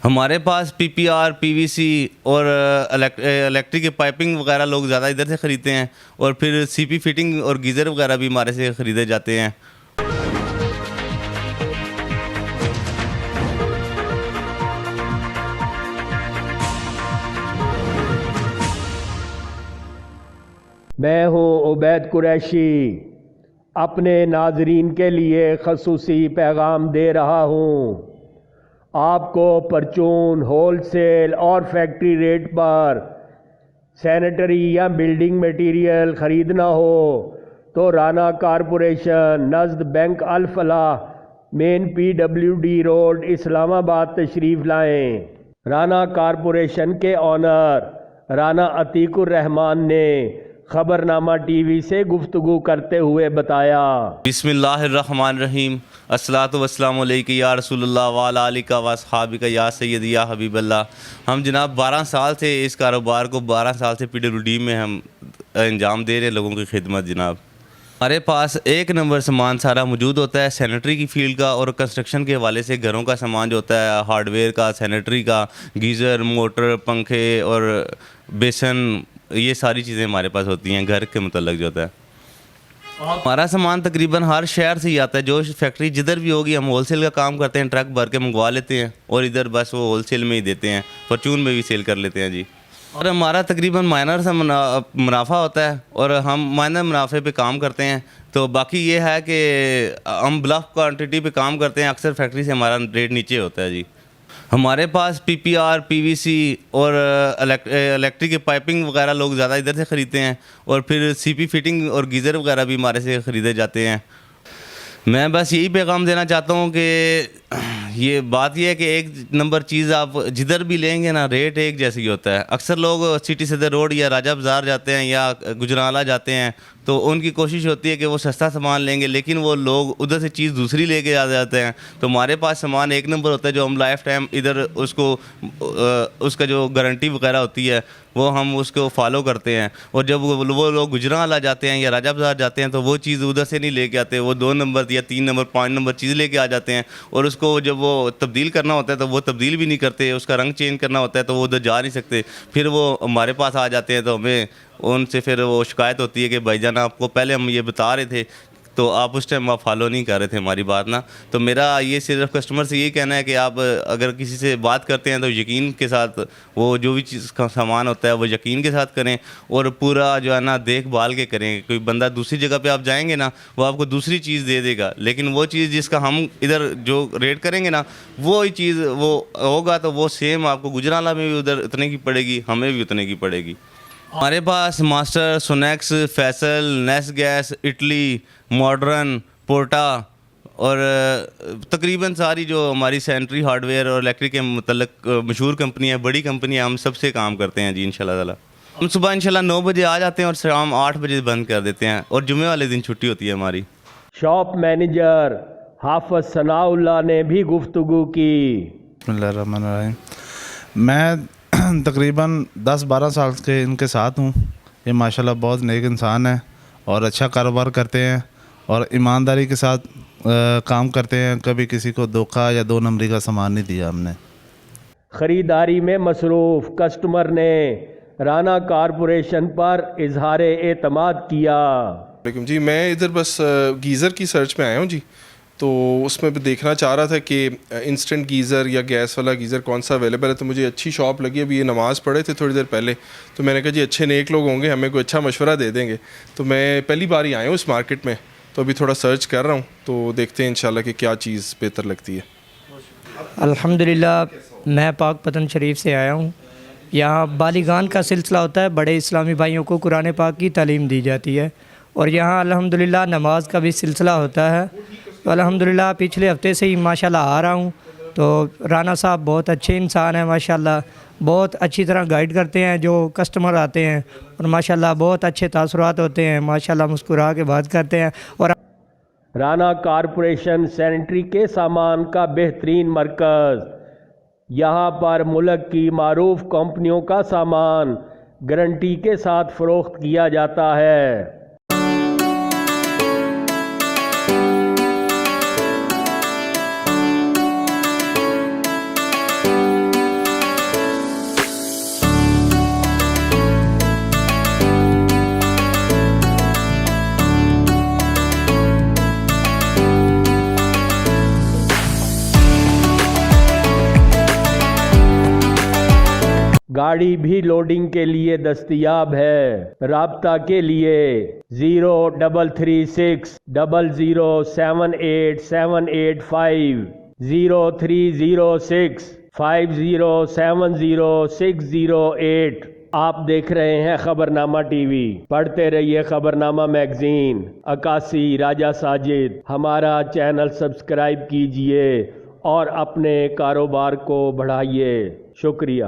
हमारे पास PPR, PVC और electric की पाइपिंग वगैरह लोग ज़्यादा इधर से ख़रीदते हैं, और फिर सीपी फिटिंग और गीज़र वगैरह भी हमारे से ख़रीदे जाते हैं। मैं हूँ उबैद कुरैशी, अपने नाजरीन के लिए खसूसी पैगाम दे रहा हूँ। आपको परचून होलसेल और फैक्ट्री रेट पर सैनिटरी या बिल्डिंग मटेरियल ख़रीदना हो तो राना कारपोरेशन नज़द बैंक अल फलाह मेन PWD रोड इस्लामाबाद तशरीफ़ लाएं। राना कारपोरेशन के ऑनर राना अतीकुर रहमान ने खबरनामा टीवी से गुफ्तगू करते हुए बताया। बिस्मिल्लाहिर्रहमानिर्रहीम, अस्सलातु वस्सलामु अलैका या रसूलुल्लाह व अला आलिका व अस्हाबिका या सय्यदी या हबीबल्लाह। हम जनाब 12 साल से इस कारोबार को 12 साल से PWD में हम अंजाम दे रहे हैं, लोगों की खिदमत। जनाब हमारे पास एक नंबर सामान सारा मौजूद होता है, सैनिटरी की फील्ड का और कंस्ट्रक्शन के हवाले से घरों का सामान जो होता है, हार्डवेयर का, सैनिटरी का, गीज़र, मोटर, पंखे और बेसन, ये सारी चीज़ें हमारे पास होती हैं घर के मतलब जो होता है। हमारा सामान तकरीबन हर शहर से ही आता है, जो फैक्ट्री जिधर भी होगी हम होलसेल का काम करते हैं, ट्रक भर के मंगवा लेते हैं और इधर बस वो होलसेल में ही देते हैं, परचून में भी सेल कर लेते हैं जी। और हमारा तकरीबन माइनर सा मुनाफा होता है और हम माइनर मुनाफे पे काम करते हैं। तो बाकी ये है कि हम ब्लफ क्वांटिटी पे काम करते हैं, अक्सर फैक्ट्री से हमारा रेट नीचे होता है जी। हमारे पास पीपीआर, पीवीसी और इलेक्ट्रिक की पाइपिंग वगैरह लोग ज़्यादा इधर से ख़रीदते हैं, और फिर सीपी फिटिंग और गीज़र वगैरह भी हमारे से ख़रीदे जाते हैं। मैं बस यही पैगाम देना चाहता हूँ कि ये बात यह है कि एक नंबर चीज़ आप जिधर भी लेंगे ना, रेट एक जैसी होता है। अक्सर लोग सिटी सदर रोड या राजा बाज़ार जाते हैं या गुजराला जाते हैं, तो उनकी कोशिश होती है कि वो सस्ता सामान लेंगे, लेकिन वो लोग उधर से चीज़ दूसरी लेके आ जाते हैं। तो हमारे पास सामान एक नंबर होता है, जो हम लाइफ टाइम इधर उसको उसका जो गारंटी वगैरह होती है वो हम उसको फॉलो करते हैं। और जब वो लोग गुजराला जाते हैं या राजा बाज़ार जाते हैं तो वो चीज़ उधर से नहीं लेके आते, वो 2 नंबर या 3 नंबर 5 नंबर चीज़ लेके आ जाते हैं, और उसको जब वो तब्दील करना होता है तो वो तब्दील भी नहीं करते, उसका रंग चेंज करना होता है तो वो उधर जा नहीं सकते। फिर वो हमारे पास आ जाते हैं तो हमें उनसे फिर वो शिकायत होती है कि भाईजान आपको पहले हम ये बता रहे थे, तो आप उस टाइम आप फॉलो नहीं कर रहे थे हमारी बात ना। तो मेरा ये सिर्फ कस्टमर से यही कहना है कि आप अगर किसी से बात करते हैं तो यकीन के साथ वो जो भी चीज़ का सामान होता है वो यकीन के साथ करें, और पूरा जो है ना देखभाल के करें। कोई बंदा दूसरी जगह पे आप जाएंगे ना, वो आपको दूसरी चीज़ दे देगा, लेकिन वो चीज़ जिसका हम इधर जो रेट करेंगे ना, वो ही चीज़ वो होगा तो वो सेम आपको गुजराला में भी उधर उतने की पड़ेगी, हमें भी उतने की पड़ेगी। हमारे पास मास्टर, सोनेक्स, फैसल, नेस गैस, इटली, मॉडर्न, पोर्टा और तकरीबन सारी जो हमारी सैनिटरी हार्डवेयर और इलेक्ट्रिक के मतलब मशहूर कंपनी है, बड़ी कंपनी है, हम सबसे काम करते हैं जी इंशाल्लाह ताला। हम सुबह इंशाल्लाह 9 बजे आ जाते हैं और शाम 8 बजे बंद कर देते हैं, और जुम्मे वाले दिन छुट्टी होती है हमारी। शॉप मैनेजर हाफिज सनाउल्लाह ने भी गुफ्तगू की। बिस्मिल्लाहिर्रहमानिर्रहीम। मैं तकरीबन 10-12 साल के इनके साथ हूँ। ये माशाल्लाह बहुत नेक इंसान है और अच्छा कारोबार करते हैं और ईमानदारी के साथ काम करते हैं। कभी किसी को धोखा या 2 नंबरी का सामान नहीं दिया हमने। ख़रीदारी में मसरूफ़ कस्टमर ने राना कारपोरेशन पर इजहार एतमाद किया। जी, मैं इधर बस गीज़र की सर्च में आया हूँ जी, तो उसमें भी देखना चाह रहा था कि इंस्टेंट गीज़र या गैस वाला गीज़र कौन सा अवेलेबल है। तो मुझे अच्छी शॉप लगी। अभी ये नमाज़ पढ़े थे थोड़ी देर पहले, तो मैंने कहा जी अच्छे नेक लोग होंगे, हमें कोई अच्छा मशवरा दे देंगे। तो मैं पहली बार ही आया हूँ इस मार्केट में, तो अभी थोड़ा सर्च कर रहा हूँ, तो देखते हैं इंशाल्लाह कि क्या चीज़ बेहतर लगती है। अल्हम्दुलिल्लाह, मैं पाक पतन शरीफ से आया हूँ। यहाँ बालिगान का सिलसिला होता है, बड़े इस्लामी भाइयों को कुरान पाक की तालीम दी जाती है, और यहाँ अल्हम्दुलिल्लाह नमाज का भी सिलसिला होता है। तो अल्हम्दुलिल्लाह पिछले हफ्ते से ही माशाल्लाह आ रहा हूँ। तो राना साहब बहुत अच्छे इंसान हैं माशाल्लाह, बहुत अच्छी तरह गाइड करते हैं जो कस्टमर आते हैं, और माशाल्लाह बहुत अच्छे तासुरात होते हैं, माशाल्लाह मुस्कुरा के बात करते हैं। और राना कारपोरेशन सैनिटरी के सामान का बेहतरीन मरकज़। यहाँ पर मुल्क की मारूफ कंपनियों का सामान गारंटी के साथ फ़रोख्त किया जाता है। गाड़ी भी लोडिंग के लिए दस्तयाब है। राब्ता के लिए 0336007878 030650700608। आप देख रहे हैं खबरनामा टीवी। पढ़ते रहिए खबरनामा मैगजीन। अकासी राजा साजिद। हमारा चैनल सब्सक्राइब कीजिए और अपने कारोबार को बढ़ाइए। शुक्रिया।